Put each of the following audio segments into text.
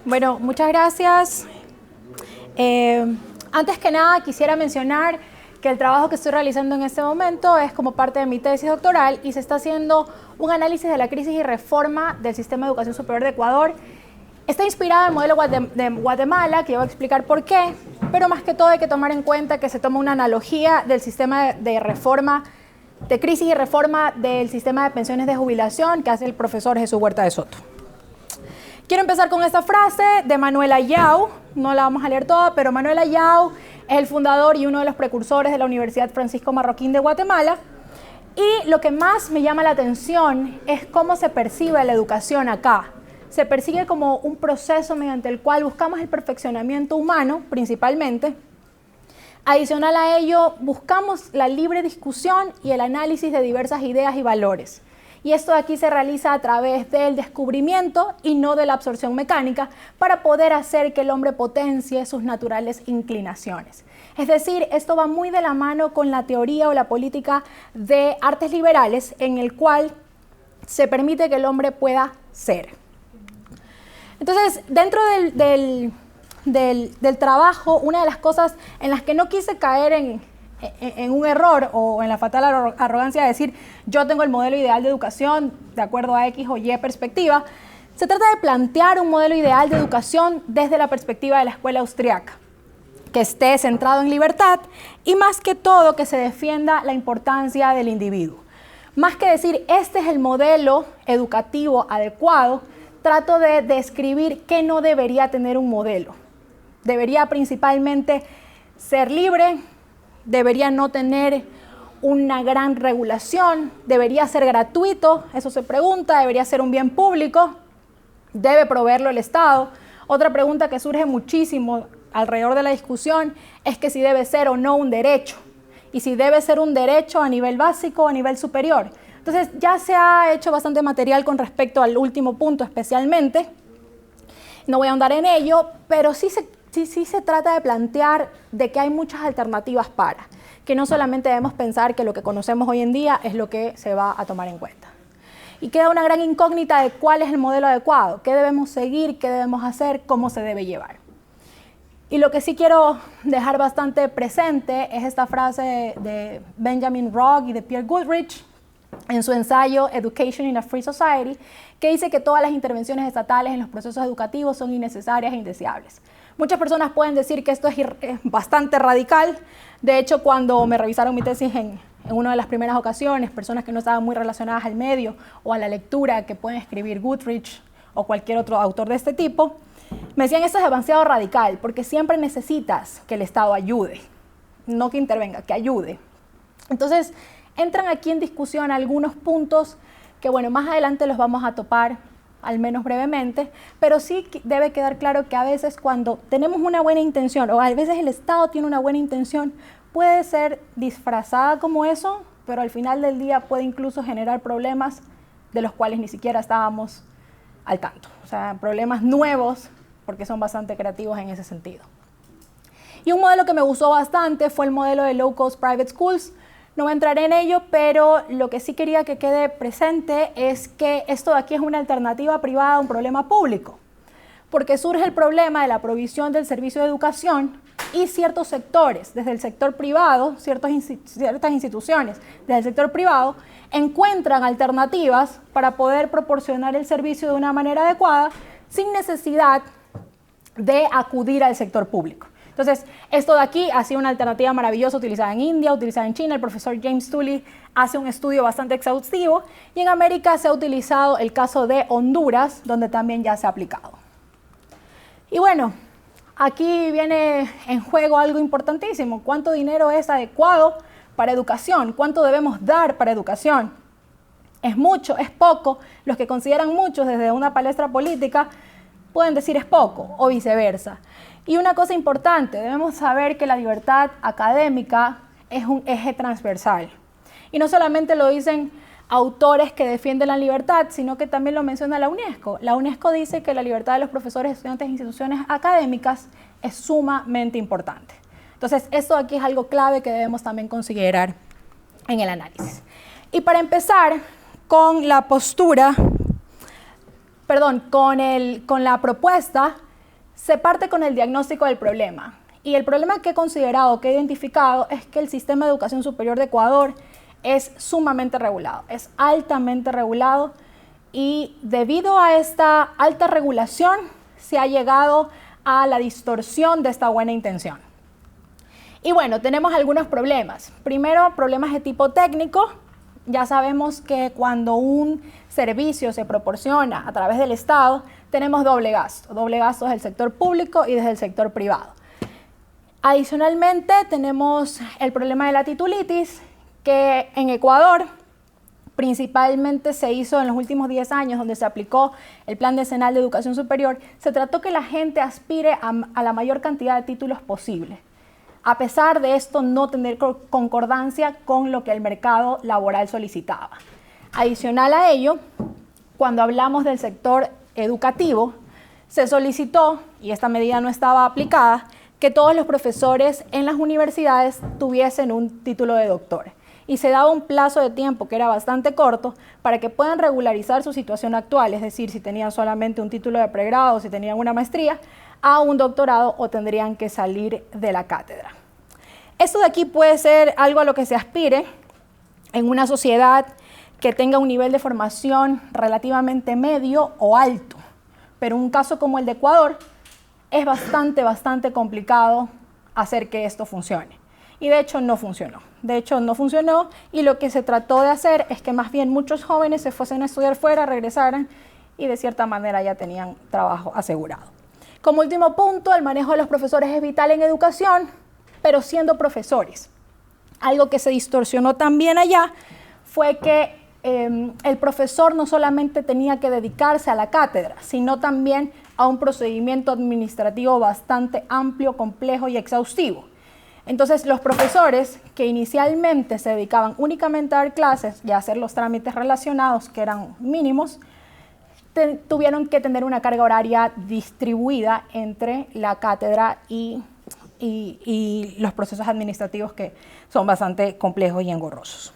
Bueno, muchas gracias. Antes que nada, quisiera mencionar que el trabajo que estoy realizando en este momento es como parte de mi tesis doctoral y se está haciendo un análisis de la crisis y reforma del sistema de educación superior de Ecuador. Está inspirado en el modelo de Guatemala, que yo voy a explicar por qué, pero más que todo hay que tomar en cuenta que se toma una analogía del sistema de reforma, de crisis y reforma del sistema de pensiones de jubilación que hace el profesor Jesús Huerta de Soto. Quiero empezar con esta frase de Manuel Ayau, no la vamos a leer toda, pero Manuel Ayau es el fundador y uno de los precursores de la Universidad Francisco Marroquín de Guatemala. Y lo que más me llama la atención es cómo se percibe la educación acá. Se persigue como un proceso mediante el cual buscamos el perfeccionamiento humano, principalmente. Adicional a ello, buscamos la libre discusión y el análisis de diversas ideas y valores. Y esto de aquí se realiza a través del descubrimiento y no de la absorción mecánica para poder hacer que el hombre potencie sus naturales inclinaciones. Es decir, esto va muy de la mano con la teoría o la política de artes liberales en el cual se permite que el hombre pueda ser. Entonces, dentro del trabajo, una de las cosas en las que no quise caer en un error o en la fatal arrogancia de decir yo tengo el modelo ideal de educación de acuerdo a X o Y perspectiva, se trata de plantear un modelo ideal de educación desde la perspectiva de la escuela austriaca, que esté centrado en libertad y más que todo que se defienda la importancia del individuo. Más que decir este es el modelo educativo adecuado, trato de describir qué no debería tener un modelo. Debería principalmente ser libre, debería no tener una gran regulación, debería ser gratuito, eso se pregunta, debería ser un bien público, debe proveerlo el Estado. Otra pregunta que surge muchísimo alrededor de la discusión es que si debe ser o no un derecho, y si debe ser un derecho a nivel básico o a nivel superior. Entonces ya se ha hecho bastante material con respecto al último punto especialmente, no voy a ahondar en ello, pero sí se trata de plantear de que hay muchas alternativas para, que no solamente debemos pensar que lo que conocemos hoy en día es lo que se va a tomar en cuenta. Y queda una gran incógnita de cuál es el modelo adecuado, qué debemos seguir, qué debemos hacer, cómo se debe llevar. Y lo que sí quiero dejar bastante presente es esta frase de Benjamin Rogge y de Pierre Goodrich en su ensayo Education in a Free Society, que dice que todas las intervenciones estatales en los procesos educativos son innecesarias e indeseables. Muchas personas pueden decir que esto es bastante radical. De hecho, cuando me revisaron mi tesis en una de las primeras ocasiones, personas que no estaban muy relacionadas al medio o a la lectura que pueden escribir Goodrich o cualquier otro autor de este tipo, me decían esto es demasiado radical porque siempre necesitas que el Estado ayude, no que intervenga, que ayude. Entonces, entran aquí en discusión algunos puntos que, bueno, más adelante los vamos a topar, al menos brevemente, pero sí debe quedar claro que a veces cuando tenemos una buena intención, o a veces el Estado tiene una buena intención, puede ser disfrazada como eso, pero al final del día puede incluso generar problemas de los cuales ni siquiera estábamos al tanto. O sea, problemas nuevos, porque son bastante creativos en ese sentido. Y un modelo que me gustó bastante fue el modelo de Low Cost Private Schools. No voy a entrar en ello, pero lo que sí quería que quede presente es que esto de aquí es una alternativa privada a un problema público, porque surge el problema de la provisión del servicio de educación y ciertos sectores, desde el sector privado, ciertas instituciones desde el sector privado, encuentran alternativas para poder proporcionar el servicio de una manera adecuada sin necesidad de acudir al sector público. Entonces, esto de aquí ha sido una alternativa maravillosa utilizada en India, utilizada en China. El profesor James Tully hace un estudio bastante exhaustivo y en América se ha utilizado el caso de Honduras, donde también ya se ha aplicado. Y bueno, aquí viene en juego algo importantísimo. ¿Cuánto dinero es adecuado para educación? ¿Cuánto debemos dar para educación? ¿Es mucho? ¿Es poco? Los que consideran mucho desde una palestra política pueden decir es poco o viceversa. Y una cosa importante, debemos saber que la libertad académica es un eje transversal. Y no solamente lo dicen autores que defienden la libertad, sino que también lo menciona la UNESCO. La UNESCO dice que la libertad de los profesores, estudiantes e instituciones académicas es sumamente importante. Entonces, esto aquí es algo clave que debemos también considerar en el análisis. Y para empezar con la postura, con la propuesta Se parte con el diagnóstico del problema. Y el problema que he considerado, que he identificado, es que el sistema de educación superior de Ecuador es sumamente regulado, es altamente regulado, y debido a esta alta regulación se ha llegado a la distorsión de esta buena intención. Y bueno, tenemos algunos problemas. Primero, problemas de tipo técnico. Ya sabemos que cuando un servicio se proporciona a través del Estado, tenemos doble gasto del sector público y desde el sector privado. Adicionalmente, tenemos el problema de la titulitis, que en Ecuador principalmente se hizo en los últimos 10 años, donde se aplicó el Plan Decenal de Educación Superior. Se trató que la gente aspire a la mayor cantidad de títulos posible. A pesar de esto, no tener concordancia con lo que el mercado laboral solicitaba. Adicional a ello, cuando hablamos del sector educativo, se solicitó, y esta medida no estaba aplicada, que todos los profesores en las universidades tuviesen un título de doctor. Y se daba un plazo de tiempo que era bastante corto para que puedan regularizar su situación actual, es decir, si tenían solamente un título de pregrado, si tenían una maestría, a un doctorado o tendrían que salir de la cátedra. Esto de aquí puede ser algo a lo que se aspire en una sociedad que tenga un nivel de formación relativamente medio o alto, pero en un caso como el de Ecuador es bastante complicado hacer que esto funcione. Y de hecho no funcionó. Y lo que se trató de hacer es que más bien muchos jóvenes se fuesen a estudiar fuera, regresaran y de cierta manera ya tenían trabajo asegurado. Como último punto, el manejo de los profesores es vital en educación, pero siendo profesores. Algo que se distorsionó también allá fue que el profesor no solamente tenía que dedicarse a la cátedra, sino también a un procedimiento administrativo bastante amplio, complejo y exhaustivo. Entonces, los profesores que inicialmente se dedicaban únicamente a dar clases y a hacer los trámites relacionados, que eran mínimos, tuvieron que tener una carga horaria distribuida entre la cátedra y los procesos administrativos, que son bastante complejos y engorrosos.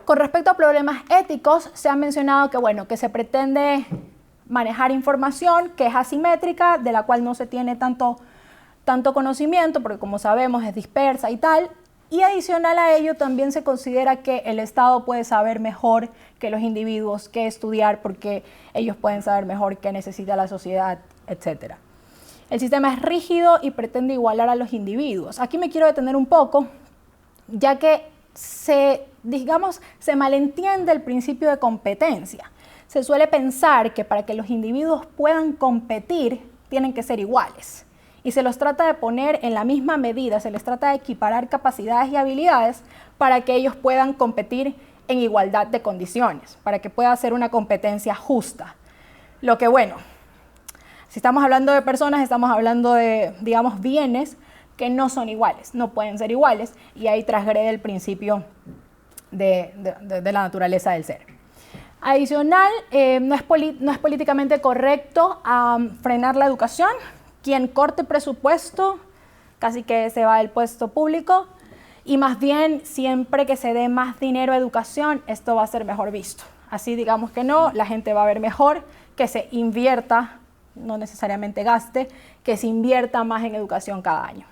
Con respecto a problemas éticos, se ha mencionado que, bueno, que se pretende manejar información que es asimétrica, de la cual no se tiene tanto conocimiento, porque como sabemos es dispersa y tal, y adicional a ello también se considera que el Estado puede saber mejor que los individuos qué estudiar, porque ellos pueden saber mejor qué necesita la sociedad, etc. El sistema es rígido y pretende igualar a los individuos. Aquí me quiero detener un poco, ya que se malentiende el principio de competencia. Se suele pensar que para que los individuos puedan competir, tienen que ser iguales. Y se los trata de poner en la misma medida, se les trata de equiparar capacidades y habilidades para que ellos puedan competir en igualdad de condiciones, para que pueda ser una competencia justa. Lo que, bueno, si estamos hablando de personas, estamos hablando de, digamos, bienes que no son iguales, no pueden ser iguales, y ahí transgrede el principio de la naturaleza del ser. Adicional, no es políticamente correcto frenar la educación. Quien corte presupuesto casi que se va del puesto público, y más bien siempre que se dé más dinero a educación, esto va a ser mejor visto. Así digamos que no, la gente va a ver mejor que se invierta, no necesariamente gaste, que se invierta más en educación cada año.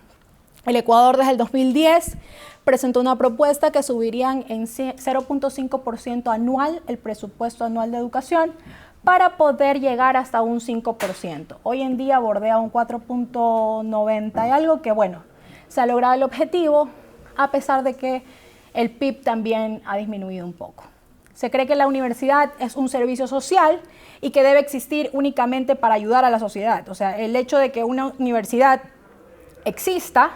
El Ecuador desde el 2010 presentó una propuesta que subirían en 0.5% anual el presupuesto anual de educación, para poder llegar hasta un 5%. Hoy en día bordea un 4.90 y algo, que bueno, se ha logrado el objetivo, a pesar de que el PIB también ha disminuido un poco. Se cree que la universidad es un servicio social y que debe existir únicamente para ayudar a la sociedad. O sea, el hecho de que una universidad exista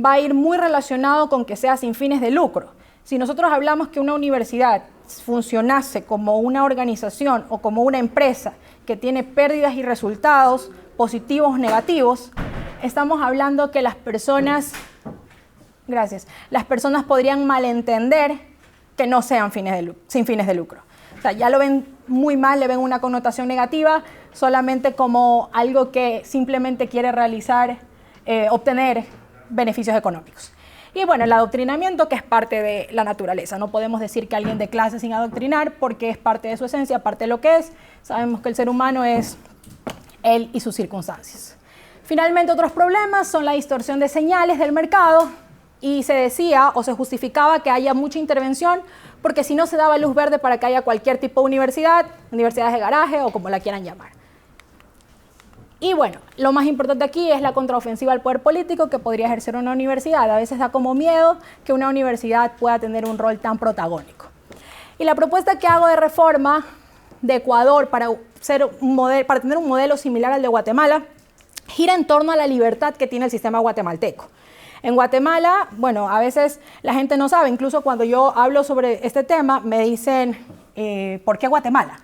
va a ir muy relacionado con que sea sin fines de lucro. Si nosotros hablamos que una universidad funcionase como una organización o como una empresa que tiene pérdidas y resultados positivos o negativos, estamos hablando que las personas podrían malentender que no sean sin fines de lucro. O sea, ya lo ven muy mal, le ven una connotación negativa, solamente como algo que simplemente quiere realizar, obtener beneficios económicos. Y bueno, el adoctrinamiento, que es parte de la naturaleza. No podemos decir que alguien dé clase sin adoctrinar, porque es parte de su esencia, parte de lo que es. Sabemos que el ser humano es él y sus circunstancias. Finalmente, otros problemas son la distorsión de señales del mercado, y se decía o se justificaba que haya mucha intervención porque si no se daba luz verde para que haya cualquier tipo de universidad, universidades de garaje o como la quieran llamar. Y bueno, lo más importante aquí es la contraofensiva al poder político que podría ejercer una universidad. A veces da como miedo que una universidad pueda tener un rol tan protagónico. Y la propuesta que hago de reforma de Ecuador para tener un modelo similar al de Guatemala gira en torno a la libertad que tiene el sistema guatemalteco. En Guatemala, bueno, a veces la gente no sabe, incluso cuando yo hablo sobre este tema me dicen, ¿por qué Guatemala?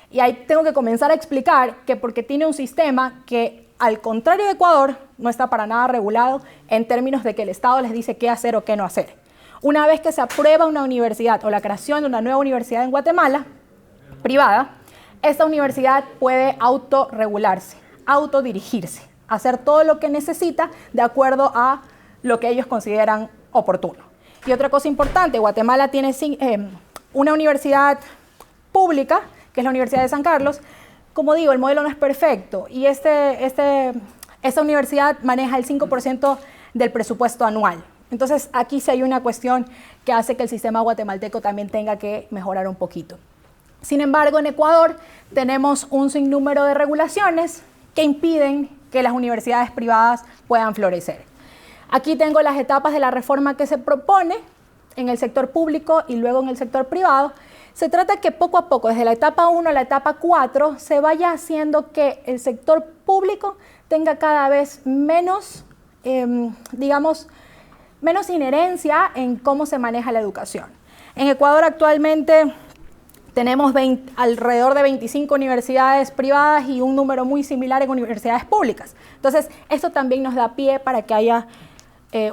Y ahí tengo que comenzar a explicar que porque tiene un sistema que, al contrario de Ecuador, no está para nada regulado en términos de que el Estado les dice qué hacer o qué no hacer. Una vez que se aprueba una universidad o la creación de una nueva universidad en Guatemala, privada, esta universidad puede autorregularse, autodirigirse, hacer todo lo que necesita de acuerdo a lo que ellos consideran oportuno. Y otra cosa importante, Guatemala tiene una universidad pública, que es la Universidad de San Carlos. Como digo, el modelo no es perfecto y esta universidad maneja el 5% del presupuesto anual. Entonces, aquí sí hay una cuestión que hace que el sistema guatemalteco también tenga que mejorar un poquito. Sin embargo, en Ecuador tenemos un sinnúmero de regulaciones que impiden que las universidades privadas puedan florecer. Aquí tengo las etapas de la reforma que se propone en el sector público y luego en el sector privado. Se trata que poco a poco, desde la etapa 1 a la etapa 4, se vaya haciendo que el sector público tenga cada vez menos, menos inherencia en cómo se maneja la educación. En Ecuador actualmente tenemos alrededor de 25 universidades privadas y un número muy similar en universidades públicas. Entonces, esto también nos da pie para que haya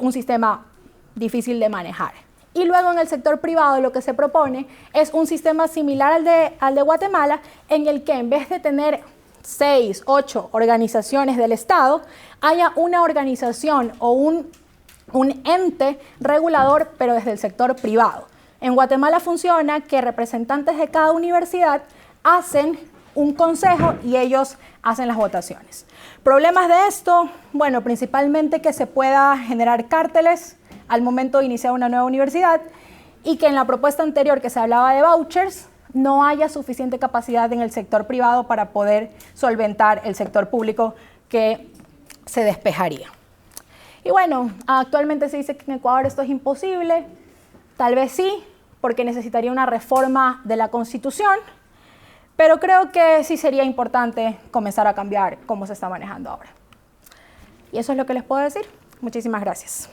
un sistema difícil de manejar. Y luego en el sector privado lo que se propone es un sistema similar al de Guatemala, en el que en vez de tener 6, 8 organizaciones del Estado, haya una organización o un ente regulador, pero desde el sector privado. En Guatemala funciona que representantes de cada universidad hacen un consejo y ellos hacen las votaciones. ¿Problemas de esto? Bueno, principalmente que se pueda generar cárteles al momento de iniciar una nueva universidad y que en la propuesta anterior que se hablaba de vouchers no haya suficiente capacidad en el sector privado para poder solventar el sector público que se despejaría. Y bueno, actualmente se dice que en Ecuador esto es imposible, tal vez sí, porque necesitaría una reforma de la Constitución, pero creo que sí sería importante comenzar a cambiar cómo se está manejando ahora. Y eso es lo que les puedo decir. Muchísimas gracias.